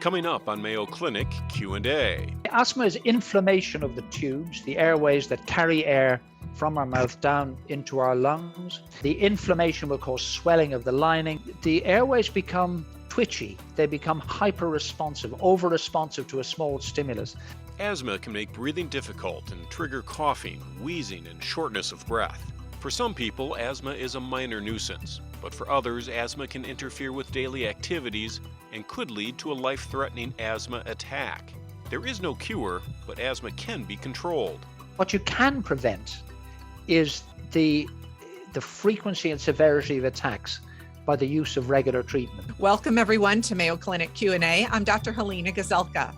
Coming up on Mayo Clinic Q&A. Asthma is inflammation of the tubes, the airways that carry air from our mouth down into our lungs. The inflammation will cause swelling of the lining. The airways become twitchy. They become hyperresponsive, over-responsive to a small stimulus. Asthma can make breathing difficult and trigger coughing, wheezing, and shortness of breath. For some people, asthma is a minor nuisance, but for others, asthma can interfere with daily activities and could lead to a life-threatening asthma attack. There is no cure, but asthma can be controlled. What you can prevent is the frequency and severity of attacks by the use of regular treatment. Welcome everyone to Mayo Clinic Q&A. I'm Dr. Helena Gazelka.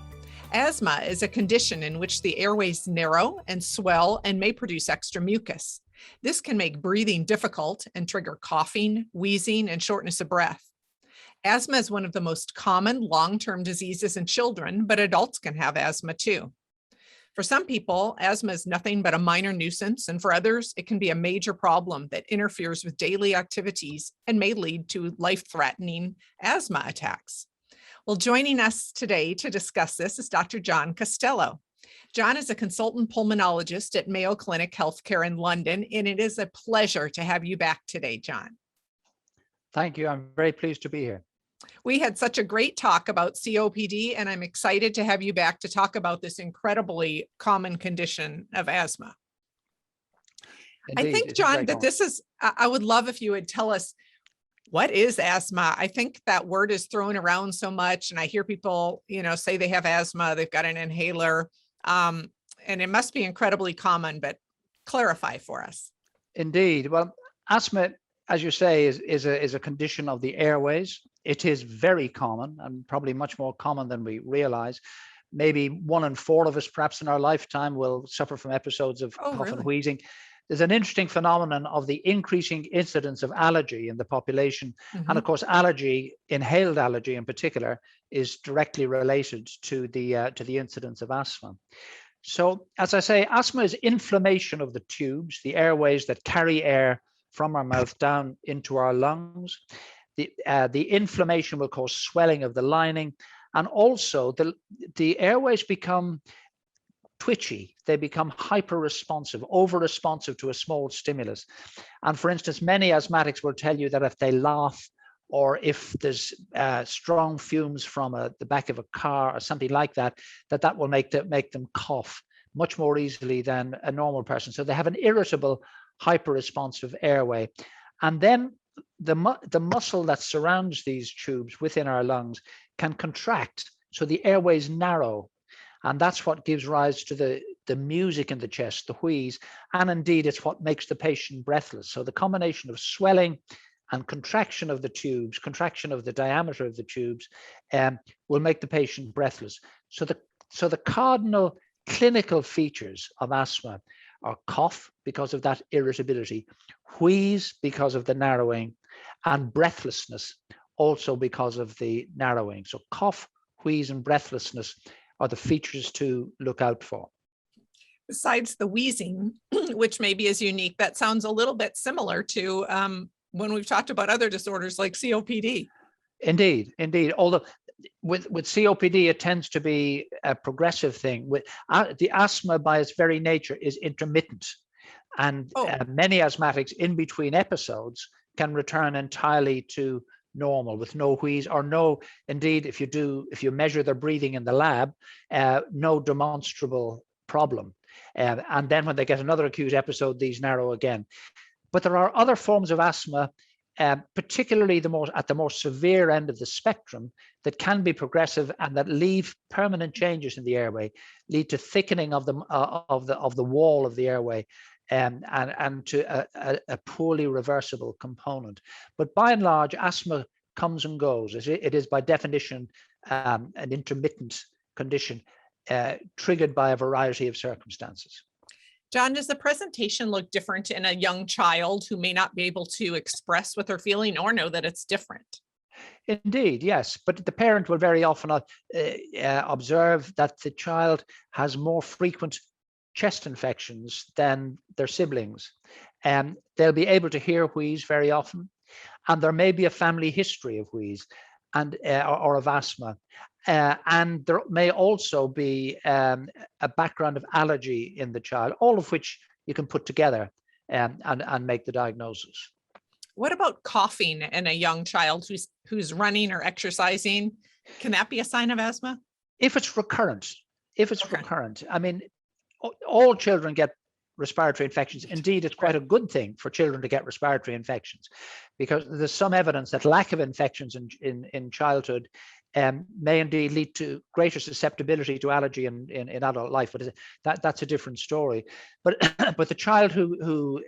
Asthma is a condition in which the airways narrow and swell and may produce extra mucus. This can make breathing difficult and trigger coughing, wheezing, and shortness of breath. Asthma is one of the most common long-term diseases in children, but adults can have asthma too. For some people, asthma is nothing but a minor nuisance, and for others, it can be a major problem that interferes with daily activities and may lead to life-threatening asthma attacks. Well, joining us today to discuss this is Dr. John Costello. John is a consultant pulmonologist at Mayo Clinic Healthcare in London, and it is a pleasure to have you back today, John. Thank you. I'm very pleased to be here. We had such a great talk about COPD, and I'm excited to have you back to talk about this incredibly common condition of asthma. Indeed, I think, John, that this is, I would love if you would tell us, what is asthma? I think that word is thrown around so much, and I hear people, say they have asthma, they've got an inhaler, and it must be incredibly common, but clarify for us. Indeed. Well, asthma, as you say, is a condition of the airways. It is very common and probably much more common than we realize. Maybe 1 in 4 of us, perhaps in our lifetime, will suffer from episodes of cough and wheezing. There's an interesting phenomenon of the increasing incidence of allergy in the population. And of course, allergy, inhaled allergy in particular, is directly related to the incidence of asthma. So as I say, asthma is inflammation of the tubes, the airways that carry air from our mouth down into our lungs. The inflammation will cause swelling of the lining, and also the airways become twitchy. They become hyperresponsive, over-responsive to a small stimulus. And for instance, many asthmatics will tell you that if they laugh, or if there's strong fumes from the back of a car or something like that, that will make them cough much more easily than a normal person. So they have an irritable, hyperresponsive airway. And then the muscle that surrounds these tubes within our lungs can contract, so the airways narrow. And that's what gives rise to the music in the chest, the wheeze, and indeed it's what makes the patient breathless. So the combination of swelling and contraction of the tubes, contraction of the diameter of the tubes, will make the patient breathless. So the cardinal clinical features of asthma are cough because of that irritability, wheeze because of the narrowing, and breathlessness also because of the narrowing. So cough, wheeze, and breathlessness are the features to look out for. Besides the wheezing, which maybe is unique, that sounds a little bit similar to when we've talked about other disorders like COPD. Indeed. Although with COPD, it tends to be a progressive thing. With the asthma, by its very nature, is intermittent, and many asthmatics in between episodes can return entirely to normal with no wheeze or no, indeed, if you measure their breathing in the lab, no demonstrable problem. And then when they get another acute episode, these narrow again. But there are other forms of asthma, particularly at the more severe end of the spectrum, that can be progressive and that leave permanent changes in the airway, lead to thickening of the wall of the airway, and to a poorly reversible component. But by and large, asthma comes and goes. It is by definition an intermittent condition triggered by a variety of circumstances. John, does the presentation look different in a young child who may not be able to express what they're feeling or know that it's different? Indeed, yes. But the parent will very often observe that the child has more frequent chest infections than their siblings. They'll be able to hear wheeze very often, and there may be a family history of wheeze. or of asthma. And there may also be a background of allergy in the child, all of which you can put together and make the diagnosis. What about coughing in a young child who's running or exercising? Can that be a sign of asthma? If it's recurrent, I mean, all children get respiratory infections. Indeed, it's quite a good thing for children to get respiratory infections, because there's some evidence that lack of infections in childhood may indeed lead to greater susceptibility to allergy in adult life. But that's a different story. But but the child who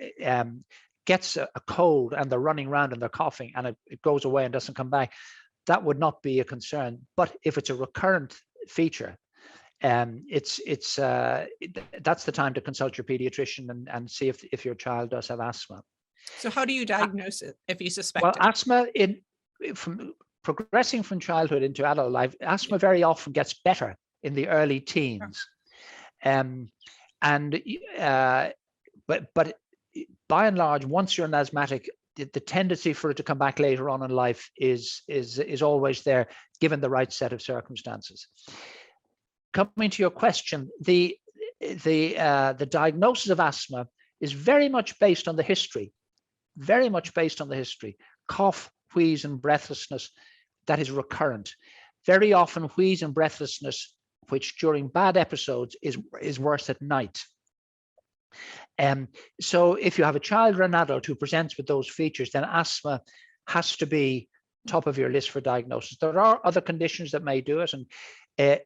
gets a cold and they're running around and they're coughing and it goes away and doesn't come back, that would not be a concern. But if it's a recurrent feature, that's the time to consult your pediatrician and see if your child does have asthma. So how do you diagnose it if you suspect well, it? Asthma from progressing from childhood into adult life, asthma very often gets better in the early teens. But by and large, once you're an asthmatic, the tendency for it to come back later on in life is always there, given the right set of circumstances. Coming to your question, the diagnosis of asthma is very much based on the history, cough, wheeze, and breathlessness that is recurrent. Very often wheeze and breathlessness, which during bad episodes is worse at night. So if you have a child or an adult who presents with those features, then asthma has to be top of your list for diagnosis. There are other conditions that may do it, and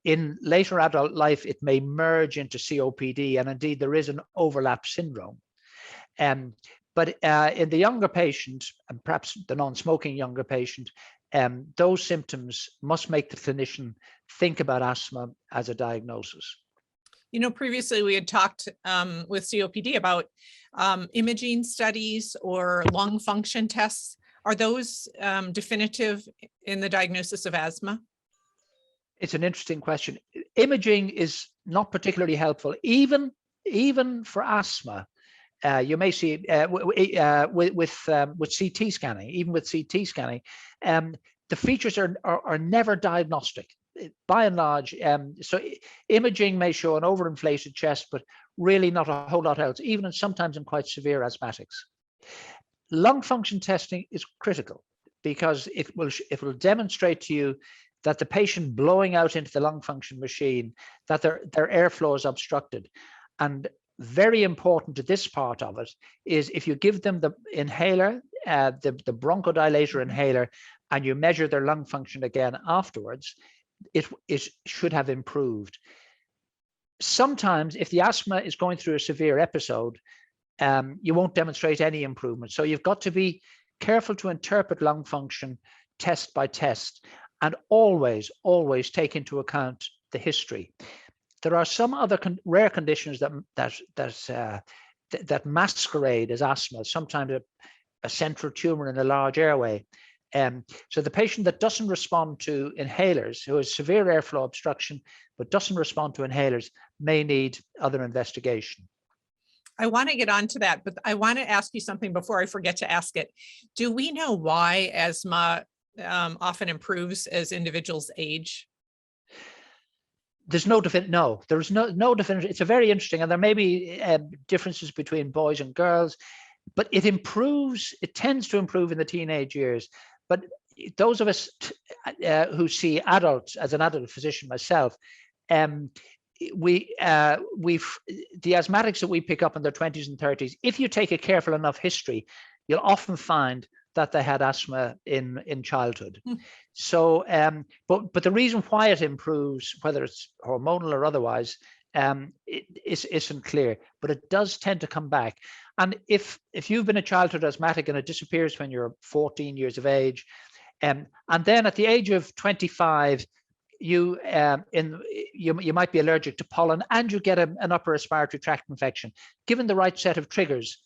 in later adult life, it may merge into COPD, and indeed there is an overlap syndrome. But in the younger patient, and perhaps the non-smoking younger patient, those symptoms must make the clinician think about asthma as a diagnosis. You know, previously we had talked with COPD about imaging studies or lung function tests. Are those definitive in the diagnosis of asthma? It's an interesting question. Imaging is not particularly helpful, even for asthma. You may see with CT scanning, even with CT scanning, the features are never diagnostic, by and large. So imaging may show an overinflated chest, but really not a whole lot else, even sometimes in quite severe asthmatics. Lung function testing is critical because it will demonstrate to you that the patient blowing out into the lung function machine, that their airflow is obstructed. And very important to this part of it is if you give them the inhaler, the bronchodilator inhaler, and you measure their lung function again afterwards, it should have improved. Sometimes if the asthma is going through a severe episode, you won't demonstrate any improvement. So you've got to be careful to interpret lung function test by test, and always take into account the history. There are some other rare conditions that masquerade as asthma, sometimes a central tumor in a large airway. So the patient that doesn't respond to inhalers, who has severe airflow obstruction, but doesn't respond to inhalers, may need other investigation. I want to get on to that, but I want to ask you something before I forget to ask it. Do we know why asthma often improves as individuals age? There's no definitive. No, there's no definitive. It's a very interesting, and there may be differences between boys and girls, but it improves. It tends to improve in the teenage years. But those of us who see adults, as an adult physician myself, the asthmatics that we pick up in their 20s and 30s, if you take a careful enough history, you'll often find that they had asthma in childhood. So, but the reason why it improves, whether it's hormonal or otherwise, isn't clear. But it does tend to come back. And if you've been a childhood asthmatic and it disappears when you're 14 years of age, and then at the age of 25, you might be allergic to pollen and you get an upper respiratory tract infection. Given the right set of triggers,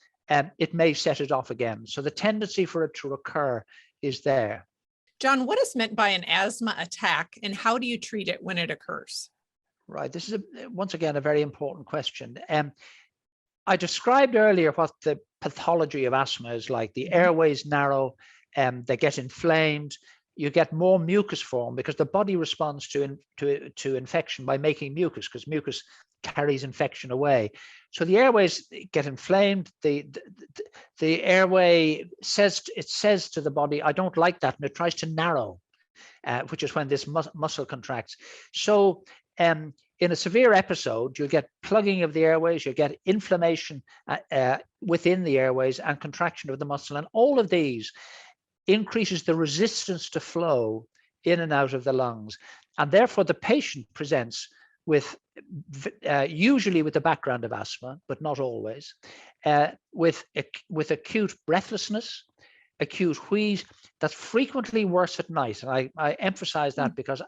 it may set it off again. So the tendency for it to recur is there. John, what is meant by an asthma attack and how do you treat it when it occurs? Right. This is, once again, a very important question. I described earlier what the pathology of asthma is like. The airways narrow, they get inflamed, you get more mucus form because the body responds to infection by making mucus, because mucus carries infection away. So the airways get inflamed. The airway says to the body, I don't like that, and it tries to narrow, which is when this muscle contracts. So in a severe episode, you'll get plugging of the airways, you'll get inflammation within the airways and contraction of the muscle. And all of these increases the resistance to flow in and out of the lungs. And therefore, the patient presents with, usually with the background of asthma, but not always, with acute breathlessness, acute wheeze that's frequently worse at night. And I emphasize that because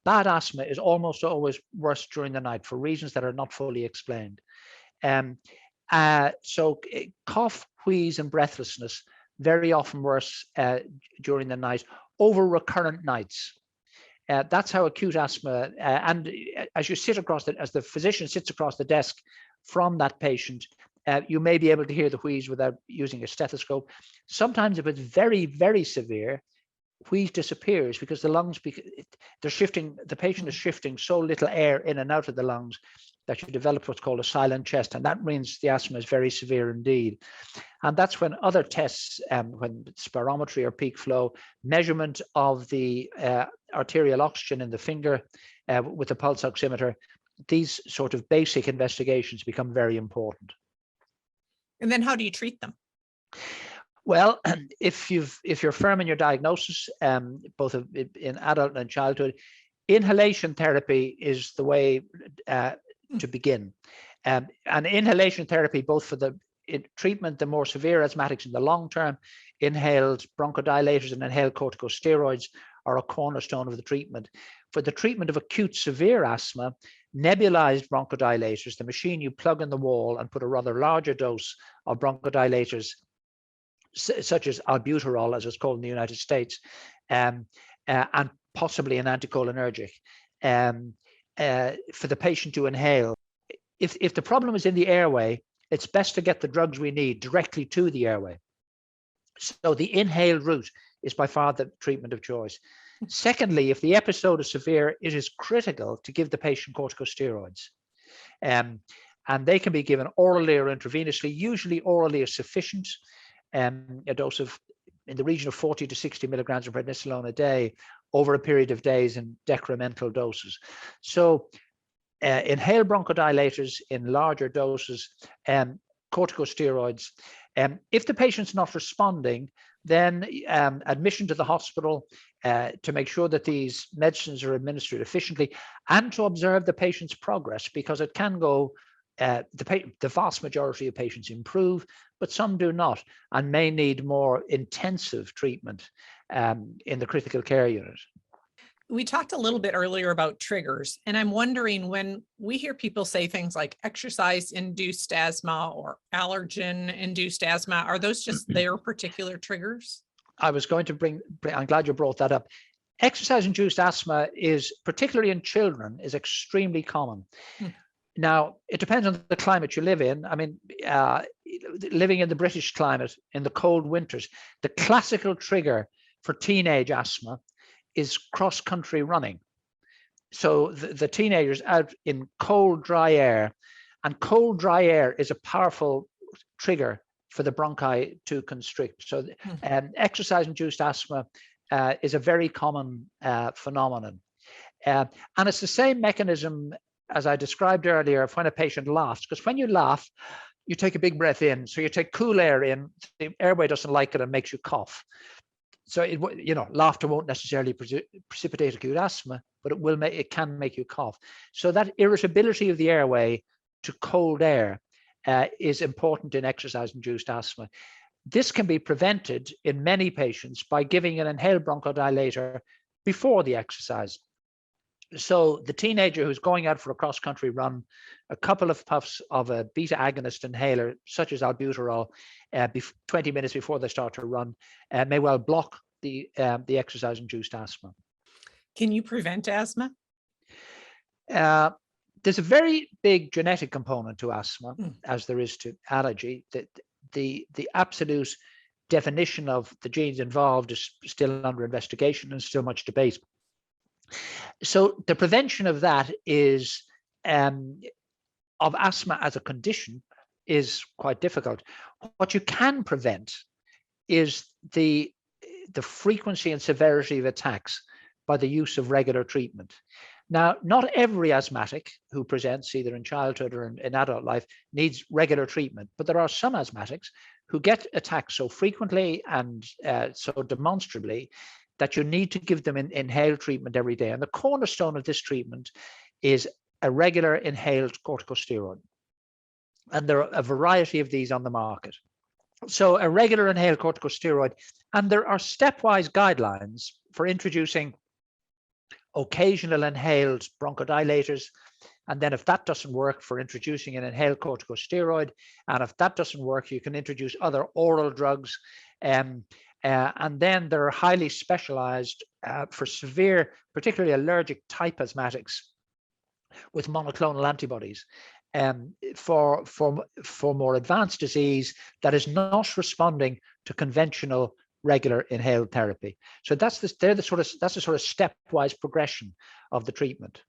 bad asthma is almost always worse during the night for reasons that are not fully explained. So cough, wheeze, and breathlessness, very often worse during the night over recurrent nights. That's how acute asthma, and as you sit as the physician sits across the desk from that patient, you may be able to hear the wheeze without using a stethoscope. Sometimes if it's very, very severe, wheeze disappears because the lungs, they're shifting, the patient is shifting so little air in and out of the lungs that you develop what's called a silent chest, and that means the asthma is very severe indeed. And that's when other tests, when spirometry or peak flow, measurement of the arterial oxygen in the finger with the pulse oximeter, these sort of basic investigations become very important. And then how do you treat them? Well, if you're firm in your diagnosis, both in adult and childhood, inhalation therapy is the way to begin. And inhalation therapy, both for the treatment, the more severe asthmatics in the long term, inhaled bronchodilators and inhaled corticosteroids are a cornerstone of the treatment. For the treatment of acute severe asthma, nebulized bronchodilators, the machine you plug in the wall and put a rather larger dose of bronchodilators, such as albuterol, as it's called in the United States, and possibly an anticholinergic, for the patient to inhale. If the problem is in the airway, it's best to get the drugs we need directly to the airway. So the inhaled route is by far the treatment of choice. Secondly, if the episode is severe, it is critical to give the patient corticosteroids. And they can be given orally or intravenously. Usually orally is sufficient. A dose of in the region of 40 to 60 milligrams of prednisolone a day over a period of days in decremental doses. So inhaled bronchodilators in larger doses, corticosteroids. If the patient's not responding, then admission to the hospital to make sure that these medicines are administered efficiently and to observe the patient's progress, because it can go, the vast majority of patients improve, but some do not and may need more intensive treatment in the critical care unit. We talked a little bit earlier about triggers, and I'm wondering, when we hear people say things like exercise-induced asthma or allergen-induced asthma, are those just their particular triggers? I was going to I'm glad you brought that up. Exercise-induced asthma is, particularly in children, is extremely common. Now, it depends on the climate you live in. I mean, living in the British climate, in the cold winters, the classical trigger for teenage asthma is cross-country running. So the teenagers out in cold, dry air, and cold, dry air is a powerful trigger for the bronchi to constrict. So exercise-induced asthma is a very common phenomenon. And it's the same mechanism as I described earlier of when a patient laughs, because when you laugh, you take a big breath in. So you take cool air in, the airway doesn't like it and makes you cough. So laughter won't necessarily precipitate acute asthma, but it can make you cough. So that irritability of the airway to cold air is important in exercise-induced asthma. This can be prevented in many patients by giving an inhaled bronchodilator before the exercise. So the teenager who's going out for a cross-country run, a couple of puffs of a beta agonist inhaler, such as albuterol, 20 minutes before they start to run, may well block the exercise-induced asthma. Can you prevent asthma? There's a very big genetic component to asthma, as there is to allergy. The absolute definition of the genes involved is still under investigation and still much debate. So the prevention of that is of asthma as a condition is quite difficult. What you can prevent is the frequency and severity of attacks by the use of regular treatment. Now, not every asthmatic who presents either in childhood or in adult life needs regular treatment, but there are some asthmatics who get attacks so frequently and so demonstrably that you need to give them inhaled treatment every day. And the cornerstone of this treatment is a regular inhaled corticosteroid. And there are a variety of these on the market. So a regular inhaled corticosteroid, and there are stepwise guidelines for introducing occasional inhaled bronchodilators. And then if that doesn't work, for introducing an inhaled corticosteroid. And if that doesn't work, you can introduce other oral drugs. And then they're highly specialized for severe, particularly allergic type asthmatics with monoclonal antibodies for more advanced disease that is not responding to conventional regular inhaled therapy. So that's the sort of stepwise progression of the treatment.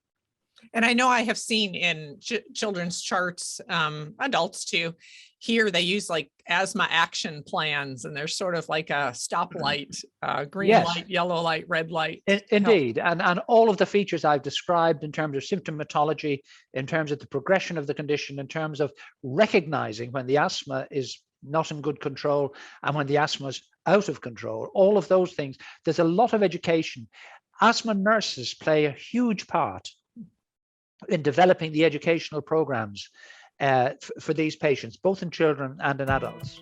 And I know I have seen in children's charts, adults too, here they use like asthma action plans, and there's sort of like a stoplight, green Yes. light, yellow light, red light. Indeed. And all of the features I've described in terms of symptomatology, in terms of the progression of the condition, in terms of recognizing when the asthma is not in good control and when the asthma is out of control, all of those things. There's a lot of education. Asthma nurses play a huge part in developing the educational programs for these patients, both in children and in adults.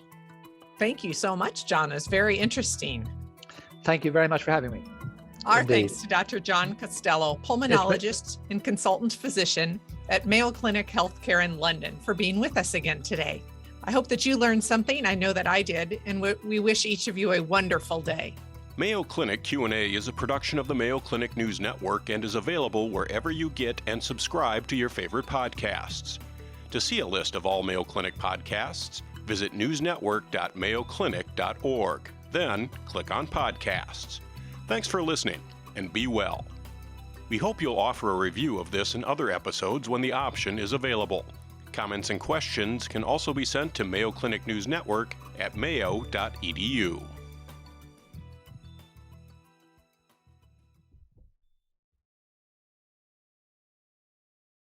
Thank you so much, John. It's very interesting. Thank you very much for having me. Our Indeed. thanks to Dr. John Costello, pulmonologist and consultant physician at Mayo Clinic Healthcare in London, for being with us again today. I hope that you learned something. I know that I did, and we wish each of you a wonderful day. Mayo Clinic Q&A is a production of the Mayo Clinic News Network and is available wherever you get and subscribe to your favorite podcasts. To see a list of all Mayo Clinic podcasts, visit newsnetwork.mayoclinic.org. Then click on Podcasts. Thanks for listening, and be well. We hope you'll offer a review of this and other episodes when the option is available. Comments and questions can also be sent to Mayo Clinic News Network at mayo.edu.